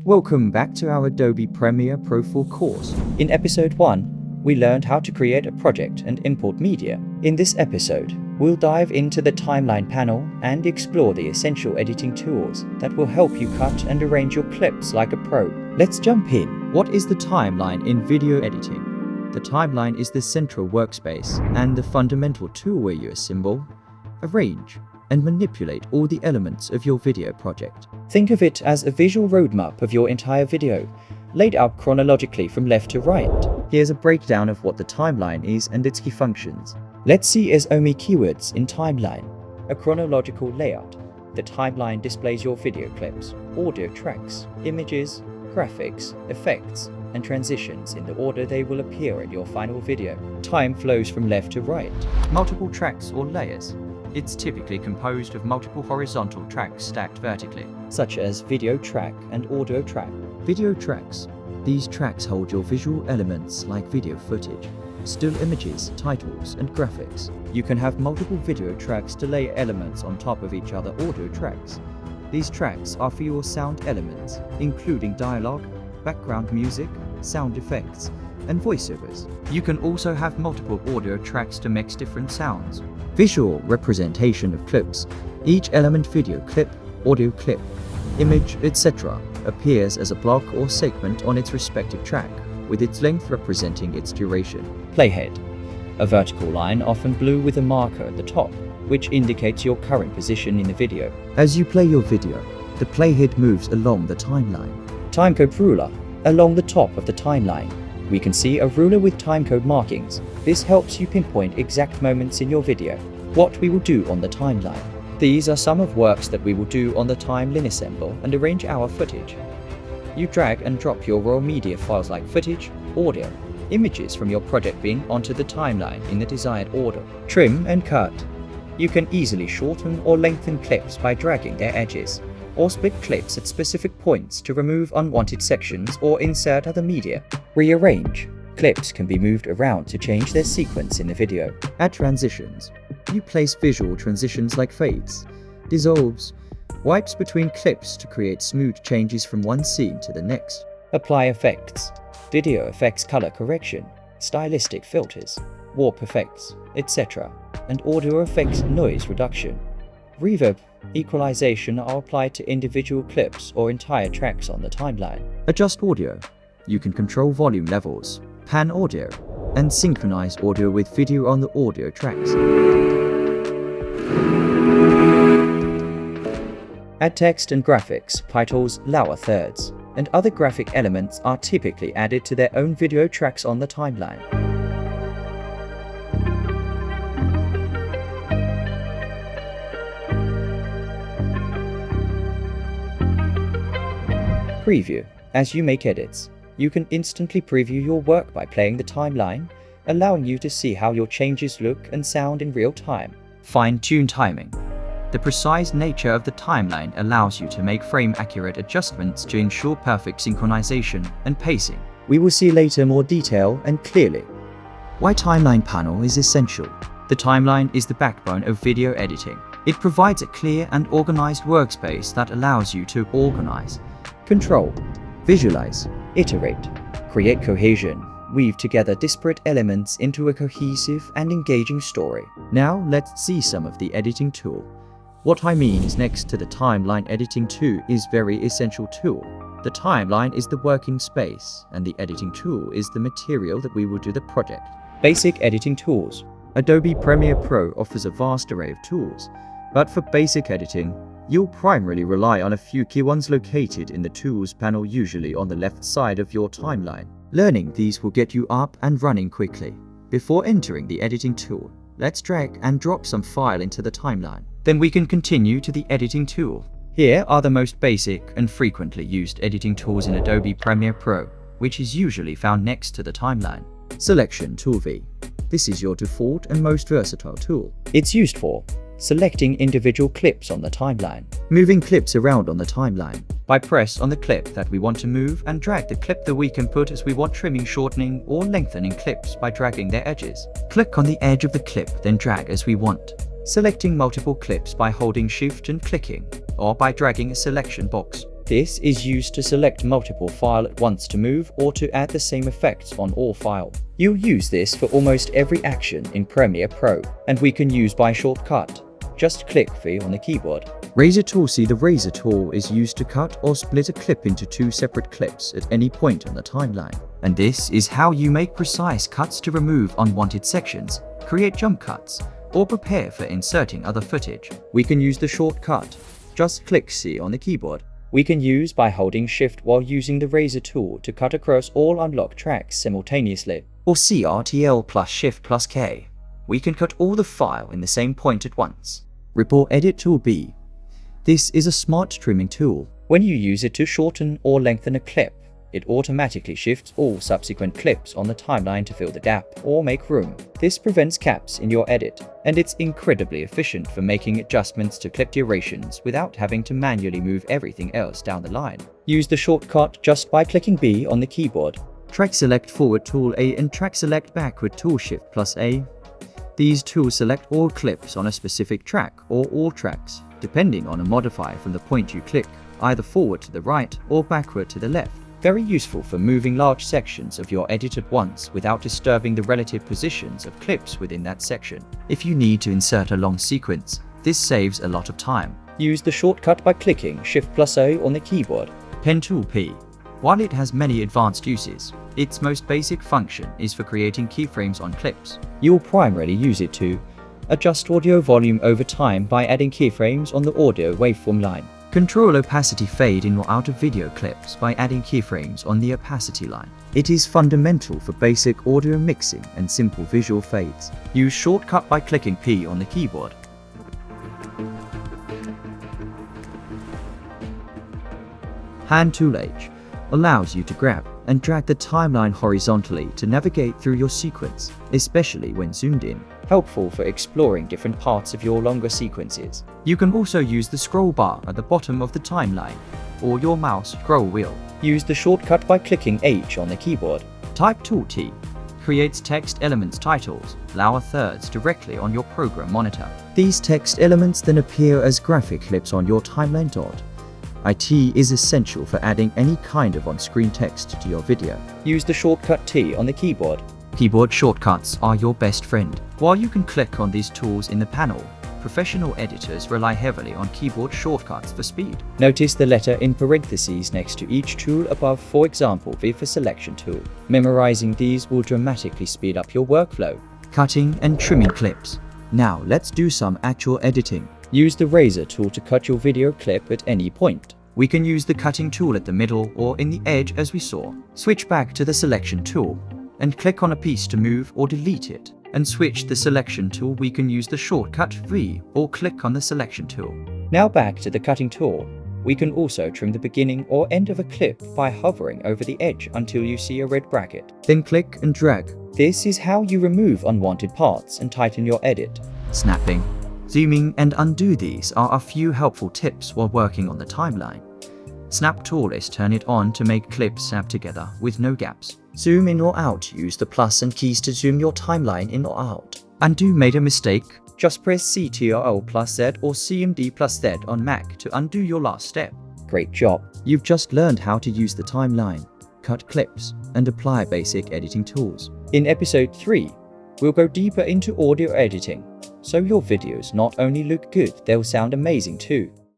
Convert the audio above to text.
Welcome back to our Adobe Premiere Pro 4 course. In episode 1, we learned how to create a project and import media. In this episode, we'll dive into the timeline panel and explore the essential editing tools that will help you cut and arrange your clips like a pro. Let's jump in. What is the timeline in video editing? The timeline is the central workspace and the fundamental tool where you assemble, arrange, and manipulate all the elements of your video project. Think of it as a visual roadmap of your entire video, laid out chronologically from left to right. Here's a breakdown of what the timeline is and its key functions. Let's see adobe keywords in timeline. A chronological layout. The timeline displays your video clips, audio tracks, images, graphics, effects, and transitions in the order they will appear in your final video. Time flows from left to right. Multiple tracks or layers. It's typically composed of multiple horizontal tracks stacked vertically, such as video track and audio track. Video tracks. These tracks hold your visual elements like video footage, still images, titles, and graphics. You can have multiple video tracks to lay elements on top of each other audio tracks. These tracks are for your sound elements, including dialogue, background music, sound effects, and voiceovers. You can also have multiple audio tracks to mix different sounds. Visual representation of clips. Each element, video clip, audio clip, image, etc., appears as a block or segment on its respective track, with its length representing its duration. Playhead. A vertical line, often blue with a marker at the top, which indicates your current position in the video. As you play your video, the playhead moves along the timeline. Timecode ruler. Along the top of the timeline, we can see a ruler with timecode markings. This helps you pinpoint exact moments in your video. What we will do on the timeline. These are some of works that we will do on the timeline. Assemble and arrange our footage. You drag and drop your raw media files like footage, audio, images from your project bin onto the timeline in the desired order. Trim and cut. You can easily shorten or lengthen clips by dragging their edges, or split clips at specific points to remove unwanted sections or insert other media. Rearrange. Clips can be moved around to change their sequence in the video. Add transitions. You place visual transitions like fades, dissolves, wipes between clips to create smooth changes from one scene to the next. Apply effects. Video effects, color correction, stylistic filters, warp effects, etc. and audio effects, noise reduction. Reverb, equalization are applied to individual clips or entire tracks on the timeline. Adjust audio. You can control volume levels, pan audio, and synchronize audio with video on the audio tracks. Add text and graphics, titles, lower thirds, and other graphic elements are typically added to their own video tracks on the timeline. Preview. As you make edits, you can instantly preview your work by playing the timeline, allowing you to see how your changes look and sound in real time. Fine-tune timing. The precise nature of the timeline allows you to make frame-accurate adjustments to ensure perfect synchronization and pacing. We will see later more detail and clearly. Why timeline panel is essential. The timeline is the backbone of video editing. It provides a clear and organized workspace that allows you to organize, control, visualize, iterate, create cohesion, weave together disparate elements into a cohesive and engaging story. Now let's see some of the editing tool. What I mean is next to the timeline, editing tool is very essential tool. The timeline is the working space and the editing tool is the material that we will do the project. Basic editing tools. Adobe Premiere Pro offers a vast array of tools, but for basic editing, you'll primarily rely on a few key ones located in the Tools panel, usually on the left side of your timeline. Learning these will get you up and running quickly. Before entering the editing tool, let's drag and drop some file into the timeline. Then we can continue to the editing tool. Here are the most basic and frequently used editing tools in Adobe Premiere Pro, which is usually found next to the timeline. Selection Tool V. This is your default and most versatile tool. It's used for selecting individual clips on the timeline, moving clips around on the timeline. By press on the clip that we want to move and drag the clip that we can put as we want, trimming, shortening, or lengthening clips by dragging their edges. Click on the edge of the clip, then drag as we want. Selecting multiple clips by holding Shift and clicking, or by dragging a selection box. This is used to select multiple files at once to move or to add the same effects on all files. You'll use this for almost every action in Premiere Pro, and we can use by shortcut. Just click V on the keyboard. Razor tool. See, the razor tool is used to cut or split a clip into two separate clips at any point on the timeline. And this is how you make precise cuts to remove unwanted sections, create jump cuts, or prepare for inserting other footage. We can use the shortcut. Just click C on the keyboard. We can use by holding Shift while using the razor tool to cut across all unlocked tracks simultaneously, or CTRL plus Shift plus K. We can cut all the file in the same point at once. Rip or Edit Tool B. This is a smart trimming tool. When you use it to shorten or lengthen a clip, it automatically shifts all subsequent clips on the timeline to fill the gap or make room. This prevents gaps in your edit, and it's incredibly efficient for making adjustments to clip durations without having to manually move everything else down the line. Use the shortcut just by clicking B on the keyboard. Track Select Forward Tool A and Track Select Backward Tool Shift plus A. These tools select all clips on a specific track or all tracks, depending on a modifier from the point you click, either forward to the right or backward to the left. Very useful for moving large sections of your edit at once without disturbing the relative positions of clips within that section. If you need to insert a long sequence, this saves a lot of time. Use the shortcut by clicking Shift plus O on the keyboard. Pen Tool P. While it has many advanced uses, its most basic function is for creating keyframes on clips. You will primarily use it to adjust audio volume over time by adding keyframes on the audio waveform line. Control opacity fade in or out of video clips by adding keyframes on the opacity line. It is fundamental for basic audio mixing and simple visual fades. Use shortcut by clicking P on the keyboard. Hand Tool H allows you to grab and drag the timeline horizontally to navigate through your sequence, especially when zoomed in. Helpful for exploring different parts of your longer sequences. You can also use the scroll bar at the bottom of the timeline, or your mouse scroll wheel. Use the shortcut by clicking H on the keyboard. Type Tool T creates text elements titles, lower thirds directly on your program monitor. These text elements then appear as graphic clips on your timeline dot. IT is essential for adding any kind of on-screen text to your video. Use the shortcut T on the keyboard. Keyboard shortcuts are your best friend. While you can click on these tools in the panel, professional editors rely heavily on keyboard shortcuts for speed. Notice the letter in parentheses next to each tool above, for example, V for Selection tool. Memorizing these will dramatically speed up your workflow. Cutting and trimming clips. Now let's do some actual editing. Use the razor tool to cut your video clip at any point. We can use the cutting tool at the middle or in the edge as we saw. Switch back to the selection tool and click on a piece to move or delete it. And switch the selection tool, we can use the shortcut V or click on the selection tool. Now back to the cutting tool. We can also trim the beginning or end of a clip by hovering over the edge until you see a red bracket. Then click and drag. This is how you remove unwanted parts and tighten your edit. Snapping, zooming and undo. These are a few helpful tips while working on the timeline. Snap tool is turn it on to make clips snap together with no gaps. Zoom in or out. Use the plus and keys to zoom your timeline in or out. Undo. Made a mistake? Just press Ctrl plus Z or CMD plus Z on Mac to undo your last step. Great job! You've just learned how to use the timeline, cut clips, and apply basic editing tools. In episode 3, we'll go deeper into audio editing, so your videos not only look good, they'll sound amazing too.